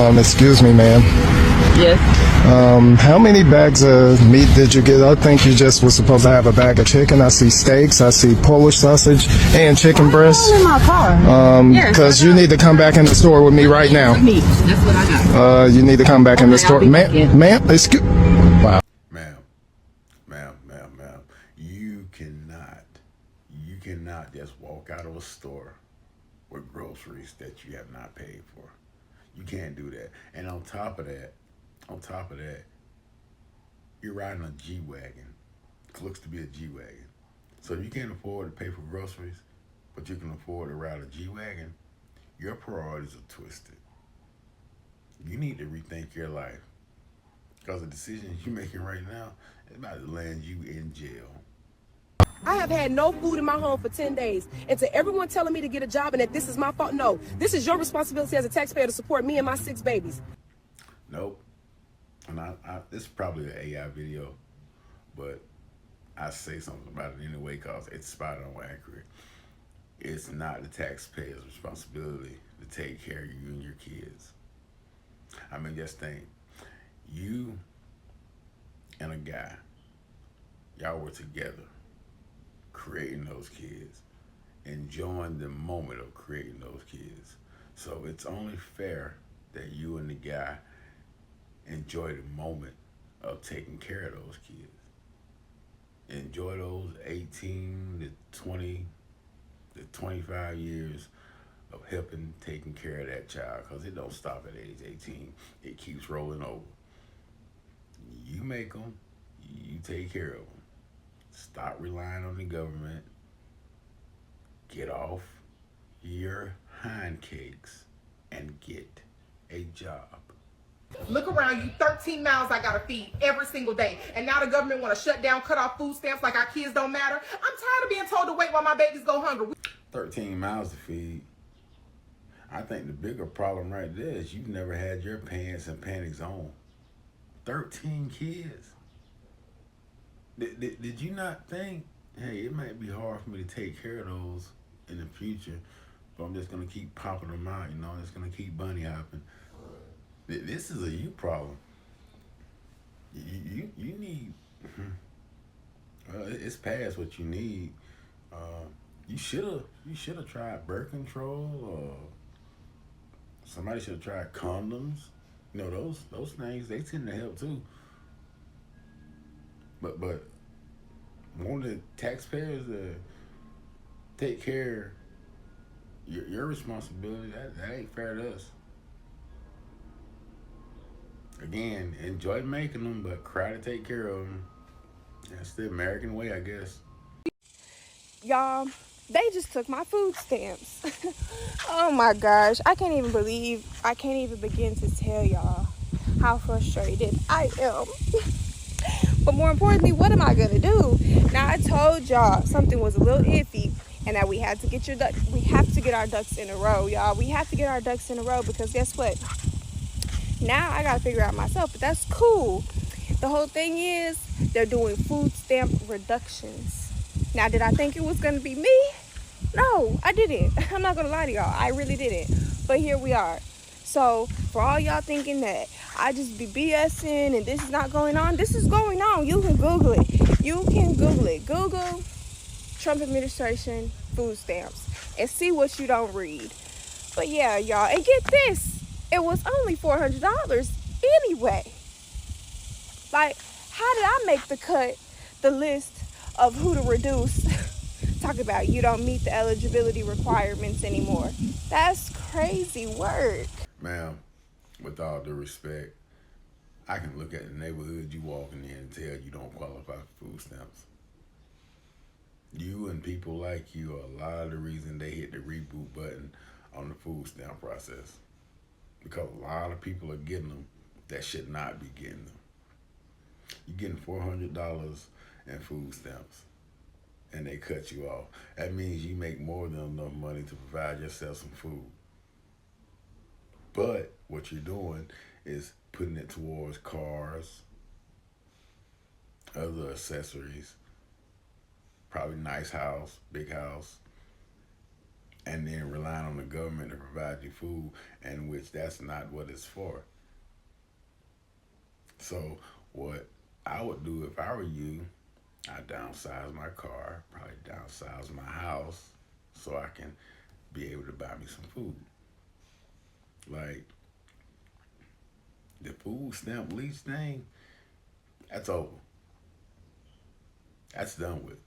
Excuse me, ma'am. Yes. How many bags of meat did you get? I think you just was supposed to have a bag of chicken. I see steaks, I see Polish sausage, and chicken breasts. In my car. Because you need to come back in the store with me right now. Meat. That's what I got. You need to come back in the store. Ma'am, excuse. Wow. Ma'am, you cannot just walk out of a store with groceries that you have not paid for. You can't do that. And on top of that, you're riding a G-Wagon. It looks to be a G-Wagon. So if you can't afford to pay for groceries, but you can afford to ride a G-Wagon, your priorities are twisted. You need to rethink your life. Because the decisions you're making right now is about to land you in jail. I have had no food in my home for 10 days. And to everyone telling me to get a job and that this is my fault, no. This is your responsibility as a taxpayer to support me and my 6 babies. Nope. And this is probably an AI video, but I say something about it anyway because it's spot on accurate. It's not the taxpayer's responsibility to take care of you and your kids. I mean, just think, you and a guy, y'all were together, creating those kids, enjoying the moment of creating those kids. So it's only fair that you and the guy enjoy the moment of taking care of those kids. Enjoy those 18 to 20 to 25 years of helping taking care of that child, because it don't stop at age 18. It keeps rolling over. You make them, you take care of them. Stop relying on the government. Get off your hind cakes and get a job. Look around you, 13 mouths I gotta feed every single day. And now the government wanna shut down, cut off food stamps like our kids don't matter. I'm tired of being told to wait while my babies go hungry. 13 mouths to feed. I think the bigger problem right there is you've never had your pants and panties on. 13 kids. Did you not think, hey, it might be hard for me to take care of those in the future, but I'm just gonna keep popping them out, you know, I'm just gonna keep bunny hopping. This is a you problem. You need, well, it's past what you need. You should have tried birth control, or somebody should have tried condoms. You know, those things, they tend to help too. But want the taxpayers to take care of your responsibility, that ain't fair to us. Again, enjoy making them, but cry to take care of them. That's the American way, I guess. Y'all, they just took my food stamps. Oh my gosh, I can't even begin to tell y'all how frustrated I am. But more importantly, what am I gonna do? Now, I told y'all something was a little iffy and that we have to get our ducks in a row, y'all. We have to get our ducks in a row, because guess what? Now I gotta figure out myself, but that's cool. The whole thing is they're doing food stamp reductions. Now, did I think it was gonna be me? No, I didn't. I'm not gonna lie to y'all, I really didn't. But here we are. So for all y'all thinking that I just be BSing and this is not going on, this is going on. You can Google it. Google Trump administration food stamps and see what you don't read. But yeah, y'all, and get this. It was only $400 anyway. Like, how did I make the list of who to reduce? Talk about you don't meet the eligibility requirements anymore. That's crazy work. Ma'am, with all due respect, I can look at the neighborhood you walking in and tell you don't qualify for food stamps. You and people like you are a lot of the reason they hit the reboot button on the food stamp process. Because a lot of people are getting them that should not be getting them. You're getting $400 in food stamps and they cut you off. That means you make more than enough money to provide yourself some food. But what you're doing is putting it towards cars, other accessories, probably nice house, big house, and then relying on the government to provide you food, and which that's not what it's for. So what I would do if I were you, I'd downsize my car, probably downsize my house, so I can be able to buy me some food. Like, the food stamp lease thing, that's over. That's done with.